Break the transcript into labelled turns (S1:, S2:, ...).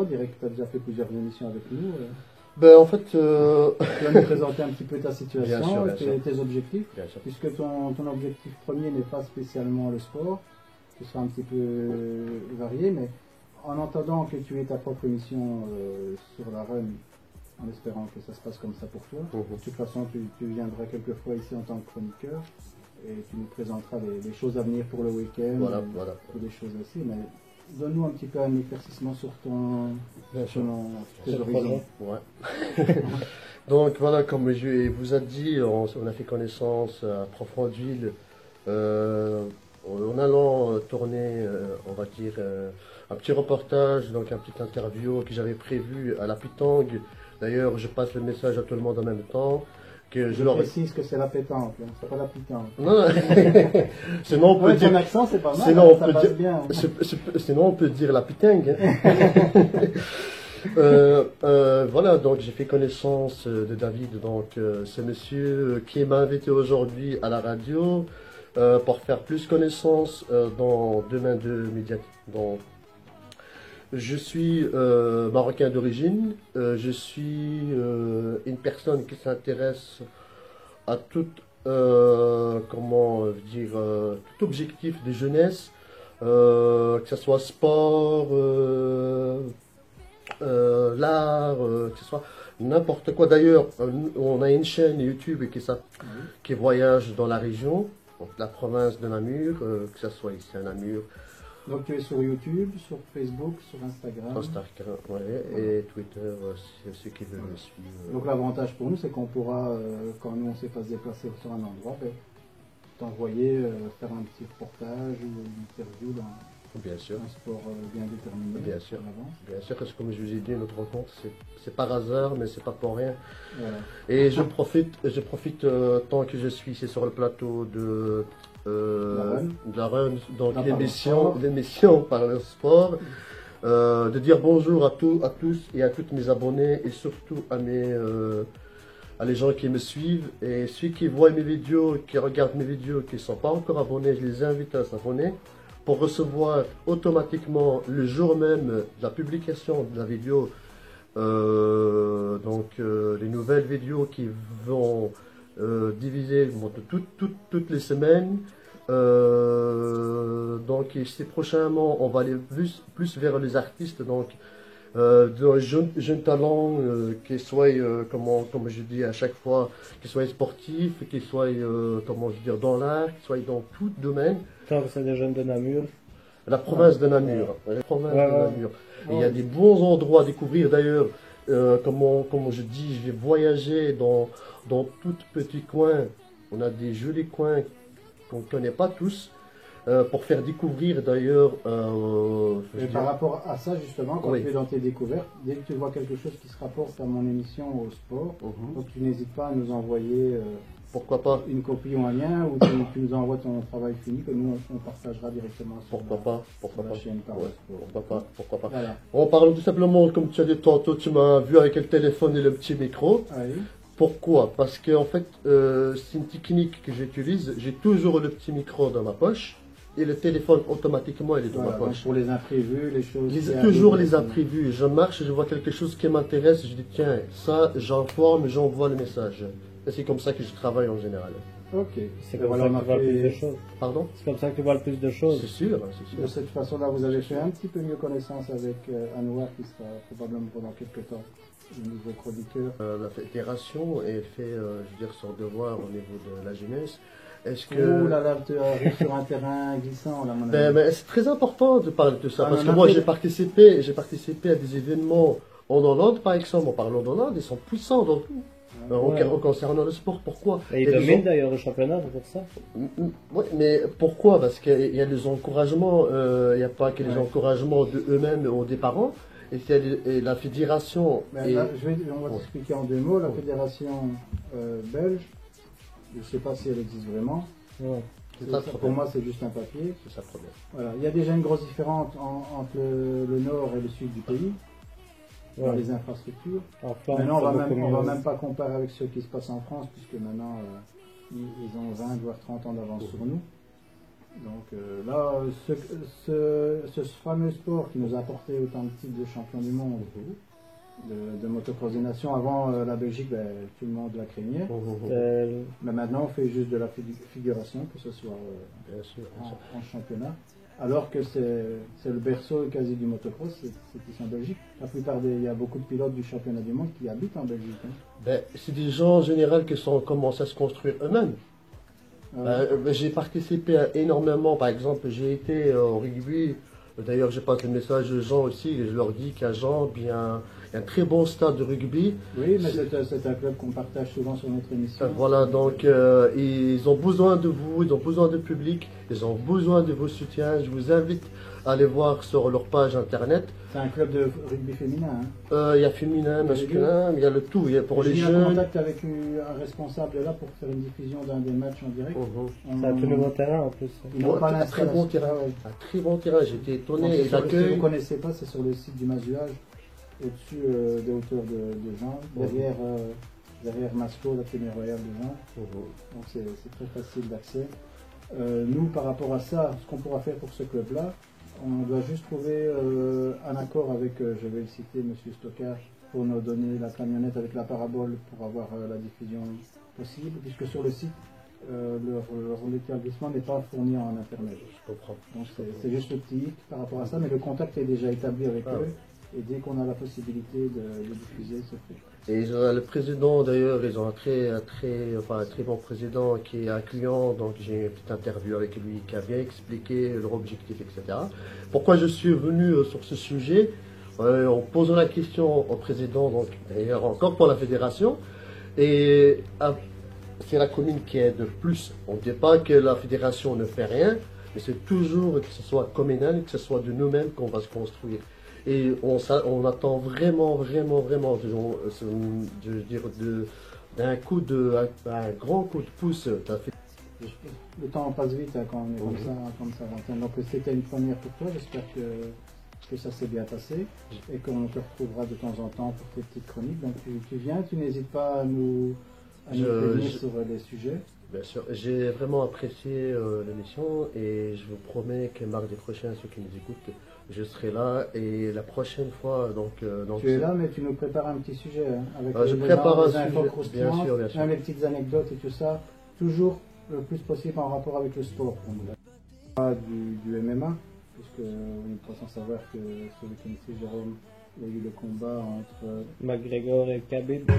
S1: on dirait que tu as déjà fait plusieurs émissions avec nous.
S2: Ben, en fait,
S1: Tu vas nous présenter un petit peu ta situation,
S2: Bien sûr.
S1: tes objectifs,
S2: bien sûr.
S1: puisque ton objectif premier n'est pas spécialement le sport, ce sera un petit peu varié, mais en entendant que tu aies ta propre émission sur la run, en espérant que ça se passe comme ça pour toi, de toute façon tu viendras quelquefois ici en tant que chroniqueur et tu nous présenteras les choses à venir pour le week-end,
S2: Voilà.
S1: ou des choses ainsi, mais donne-nous un petit peu un éclaircissement sur tes horizons.
S2: Ouais. Donc voilà, comme je vous ai dit, on a fait connaissance à Profondville en allant tourner, on va dire, un petit reportage, donc un petit interview que j'avais prévu à la Pitang. D'ailleurs, je passe le message à tout le monde en même temps.
S1: Je précise que c'est la pétanque, hein, c'est pas la pitanque.
S2: Non, sinon on peut dire.
S1: Ton accent c'est pas mal,
S2: Sinon on
S1: ça
S2: peut
S1: passe
S2: dire.
S1: bien.
S2: Sinon on peut dire la Pitang. Voilà, donc j'ai fait connaissance de David, donc c'est monsieur qui m'a invité aujourd'hui à la radio pour faire plus connaissance dans le domaine de médiatique. Donc, je suis marocain d'origine, je suis une personne qui s'intéresse à tout, comment dire, tout objectif de jeunesse, que ce soit sport, l'art, que ce soit n'importe quoi. D'ailleurs, on a une chaîne YouTube qui voyage dans la région, donc la province de Namur, que ce soit ici à Namur.
S1: Donc tu es sur YouTube, sur Facebook, sur Instagram.
S2: Ouais, et Twitter, ceux qui veulent me suivre.
S1: Donc l'avantage pour nous, c'est qu'on pourra, quand nous on ne sait pas se déplacer sur un endroit, t'envoyer faire un petit reportage ou une interview dans
S2: Bien sûr.
S1: un sport bien déterminé.
S2: Bien sûr. Bien sûr, parce que comme je vous ai dit, notre rencontre, c'est par hasard, mais c'est pas pour rien.
S1: Voilà.
S2: Et je profite tant que je suis ici sur le plateau de la Run, donc l'émission par le sport, de dire bonjour à tous et à toutes mes abonnés et surtout à les gens qui me suivent et ceux qui voient mes vidéos, qui regardent mes vidéos, qui ne sont pas encore abonnés, je les invite à s'abonner pour recevoir automatiquement le jour même de la publication de la vidéo, les nouvelles vidéos qui vont diviser toutes les semaines. Donc ici prochainement on va aller plus vers les artistes, donc de jeunes talents qui soient comme je dis à chaque fois, qui soient sportifs, qui soient comment je dire dans l'art, qui soient dans tout domaine.
S3: Tant que c'est des jeunes de Namur.
S2: La province de Namur. La province de Namur. Et il y a des bons endroits à découvrir d'ailleurs. Comme je dis, je vais voyager dans tout petit coin. On a des jolis coins qu'on ne connaît pas tous, pour faire découvrir d'ailleurs.
S1: Et par rapport à ça, justement, quand tu es dans tes découvertes, dès que tu vois quelque chose qui se rapporte à mon émission au sport, donc tu n'hésites pas à nous envoyer
S2: pourquoi pas
S1: une copie ou un lien, ou tu nous envoies ton travail fini, que nous on partagera directement sur la chaîne par
S2: pourquoi pas.
S1: Voilà.
S2: En parlant tout simplement, comme tu as dit tantôt, tu m'as vu avec le téléphone et le petit micro.
S1: Oui.
S2: Pourquoi? Parce que en fait, c'est une technique que j'utilise. J'ai toujours le petit micro dans ma poche et le téléphone automatiquement il est dans ma poche.
S1: Pour les imprévus, les choses.
S2: Toujours les imprévus. Je marche, je vois quelque chose qui m'intéresse, je dis tiens, ça j'informe, j'envoie le message. Et c'est comme ça que je travaille en général.
S1: Ok.
S3: C'est comme ça que tu vois le plus de choses.
S2: Pardon?
S3: C'est comme ça que tu vois le plus de choses.
S2: C'est sûr.
S1: De cette façon-là, vous avez fait un petit peu mieux connaissance avec Anouar, qui sera probablement pendant quelques temps le nouveau chroniqueur.
S2: La fédération elle fait, je veux dire, son devoir au niveau de la jeunesse. Est-ce que...
S1: Oh là là, tu arrives sur un terrain glissant là, mon ami.
S2: Mais c'est très important de parler de ça, parce que moi j'ai participé à des événements en Hollande, par exemple. En parlant d'Hollande, ils sont puissants dans tout. Concernant le sport, pourquoi?
S3: Et ils dominent d'ailleurs le championnat, c'est pour ça.
S2: Oui, mais pourquoi? Parce qu'il y a des encouragements, il n'y a pas que les encouragements de eux-mêmes ou des parents, et la fédération.
S1: Là, on va t'expliquer en deux mots. La fédération belge, je ne sais pas si elle existe vraiment. Pour moi, c'est juste un papier.
S2: C'est ça le problème.
S1: Voilà. Il y a déjà une grosse différence entre le nord et le sud du pays. Dans les infrastructures. Maintenant, on va même pas comparer avec ce qui se passe en France, puisque maintenant, ils ont 20 voire 30 ans d'avance sur nous. Donc là, ce fameux sport qui nous a apporté autant de titres de champion du monde, de motocross des nations, avant la Belgique, ben, tout le monde la craignait. Mais maintenant, on fait juste de la figuration, que ce soit
S2: Bien sûr.
S1: en championnat. Alors que c'est le berceau quasi du motocross, c'est ici en Belgique. Il y a beaucoup de pilotes du championnat du monde qui habitent en Belgique. Hein.
S2: Ben, c'est des gens en général qui commencé à se construire eux-mêmes. J'ai participé énormément, par exemple, j'ai été au rugby. D'ailleurs, je passe le message aux gens aussi, je leur dis qu'à Jambes, il y a un très bon stade de rugby.
S1: Oui, mais c'est un club qu'on partage souvent sur notre émission.
S2: Voilà, donc ils ont besoin de vous, ils ont besoin de public, ils ont besoin de vos soutiens. Je vous invite à aller voir sur leur page internet.
S1: C'est un club de rugby féminin. Hein.
S2: Il y a féminin, masculin, il y a le tout. Il y a pour les jeunes.
S1: J'ai eu un contact avec un responsable là pour faire une diffusion d'un des matchs en direct.
S3: C'est un tout nouveau terrain en plus.
S2: Un très bon terrain. Un très bon terrain, j'étais étonné.
S1: Si vous ne connaissez pas, c'est sur le site du Masuage, au-dessus des hauteurs de Jean, derrière Masco, la première royale de Jean. Donc c'est très facile d'accès. Nous, par rapport à ça, ce qu'on pourra faire pour ce club-là, on doit juste trouver un accord avec, je vais le citer, M. Stockard, pour nous donner la camionnette avec la parabole pour avoir la diffusion possible, puisque sur le site, leur établissement n'est pas fourni en Internet.
S2: Je comprends.
S1: Donc c'est juste le petit hic par rapport à ça, mais le contact est déjà établi avec eux, et dès qu'on a la possibilité de diffuser, c'est fait.
S2: Et le président d'ailleurs, ils ont un très bon président qui est accueillant, donc j'ai une petite interview avec lui qui a bien expliqué leur objectif, etc. Pourquoi je suis venu sur ce sujet, en posant la question au président, donc d'ailleurs encore pour la fédération, et c'est la commune qui aide le plus. On ne dit pas que la fédération ne fait rien, mais c'est toujours que ce soit communal, que ce soit de nous-mêmes qu'on va se construire. Et on attend vraiment, d'un grand coup de pouce.
S1: Le temps passe vite hein, quand on est comme ça. Donc c'était une première pour toi, j'espère que ça s'est bien passé et qu'on te retrouvera de temps en temps pour tes petites chroniques. Donc tu viens, tu n'hésites pas à nous prévenir sur les sujets.
S2: Bien sûr, j'ai vraiment apprécié l'émission et je vous promets que mardi prochain, ceux qui nous écoutent, je serai là et la prochaine fois, donc
S1: tu es là, mais tu nous prépares un petit sujet hein, avec
S2: je prépare un sujet,
S1: bien sûr, même les petites anecdotes et tout ça, toujours le plus possible en rapport avec le sport. Du MMA, puisque on n'est pas sans savoir que celui qui ici, Jérôme, il y a eu le combat entre
S3: McGregor et Khabib.